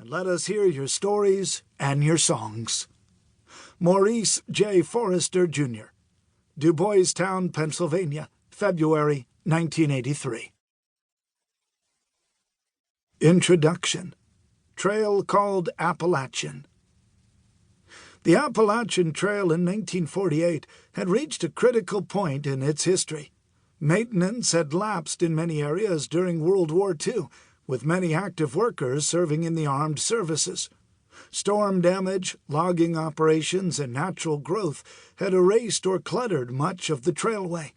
and let us hear your stories and your songs. Maurice J. Forrester, Jr., Du Bois Town, Pennsylvania, February 1983. Introduction. Trail called Appalachian. The Appalachian Trail in 1948 had reached a critical point in its history. Maintenance had lapsed in many areas during World War II, with many active workers serving in the armed services. Storm damage, logging operations, and natural growth had erased or cluttered much of the trailway.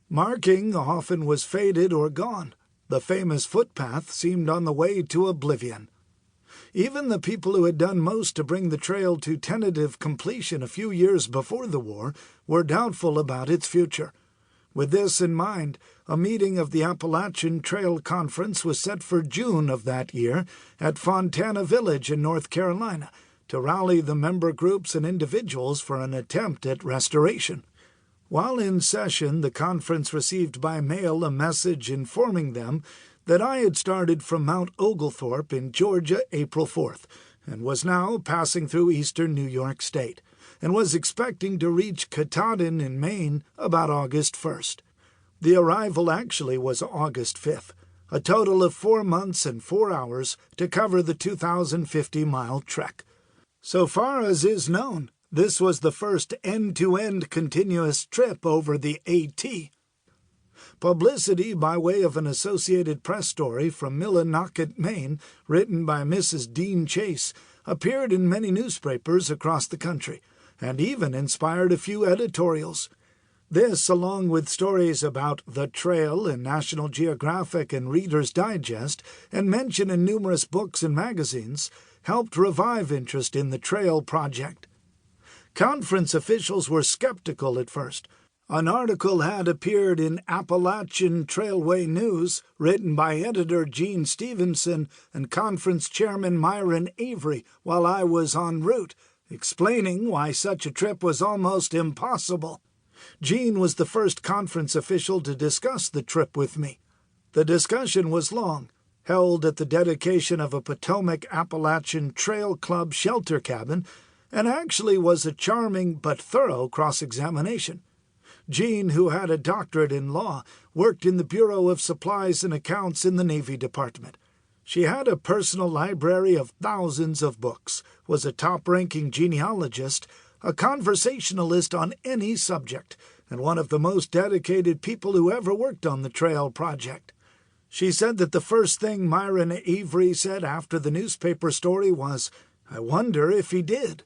Marking often was faded or gone. The famous footpath seemed on the way to oblivion. Even the people who had done most to bring the trail to tentative completion a few years before the war were doubtful about its future. With this in mind, a meeting of the Appalachian Trail Conference was set for June of that year at Fontana Village in North Carolina to rally the member groups and individuals for an attempt at restoration. While in session, the conference received by mail a message informing them that I had started from Mount Oglethorpe in Georgia April 4th and was now passing through eastern New York State, and was expecting to reach Katahdin in Maine about August 1st. The arrival actually was August 5th, a total of 4 months and 4 hours to cover the 2,050-mile trek. So far as is known, this was the first end-to-end continuous trip over the AT. Publicity by way of an Associated Press story from Millinocket, Maine, written by Mrs. Dean Chase, appeared in many newspapers across the country, and even inspired a few editorials. This, along with stories about the trail in National Geographic and Reader's Digest, and mention in numerous books and magazines, helped revive interest in the trail project. Conference officials were skeptical at first. An article had appeared in Appalachian Trailway News, written by editor Gene Stevenson and conference chairman Myron Avery while I was en route, explaining why such a trip was almost impossible. Gene was the first conference official to discuss the trip with me. The discussion was long, held at the dedication of a Potomac Appalachian Trail Club shelter cabin, and actually was a charming but thorough cross-examination. Gene, who had a doctorate in law, worked in the Bureau of Supplies and Accounts in the Navy Department. She had a personal library of thousands of books, was a top-ranking genealogist, a conversationalist on any subject, and one of the most dedicated people who ever worked on the trail project. She said that the first thing Myron Avery said after the newspaper story was, "I wonder if he did."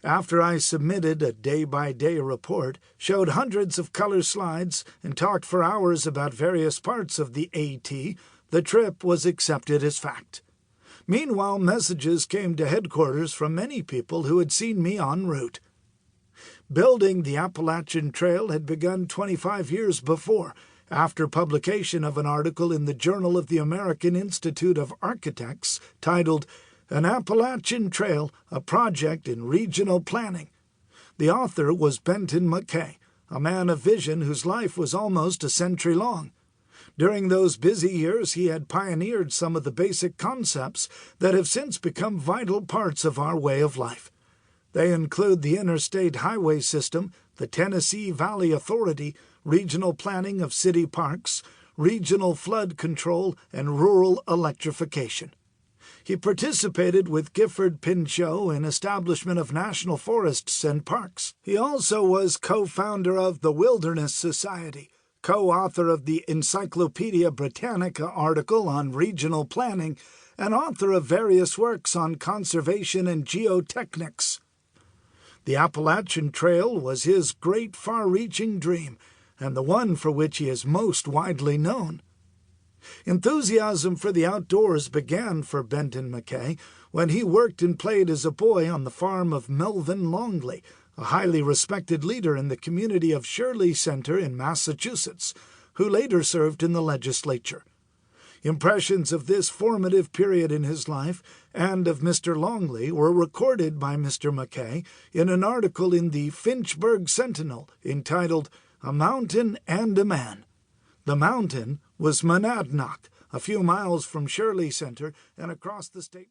After I submitted a day-by-day report, showed hundreds of color slides, and talked for hours about various parts of the AT, the trip was accepted as fact. Meanwhile, messages came to headquarters from many people who had seen me en route. Building the Appalachian Trail had begun 25 years before, after publication of an article in the Journal of the American Institute of Architects titled An Appalachian Trail, a Project in Regional Planning. The author was Benton McKay, a man of vision whose life was almost a century long. During those busy years, he had pioneered some of the basic concepts that have since become vital parts of our way of life. They include the interstate highway system, the Tennessee Valley Authority, regional planning of city parks, regional flood control, and rural electrification. He participated with Gifford Pinchot in establishment of national forests and parks. He also was co-founder of the Wilderness Society, co-author of the Encyclopedia Britannica article on regional planning, and author of various works on conservation and geotechnics. The Appalachian Trail was his great far-reaching dream, and the one for which he is most widely known. Enthusiasm for the outdoors began for Benton McKay when he worked and played as a boy on the farm of Melvin Longley, a highly respected leader in the community of Shirley Center in Massachusetts, who later served in the legislature. Impressions of this formative period in his life and of Mr. Longley were recorded by Mr. McKay in an article in the Finchburg Sentinel entitled A Mountain and a Man. The mountain was Monadnock, a few miles from Shirley Center and across the state.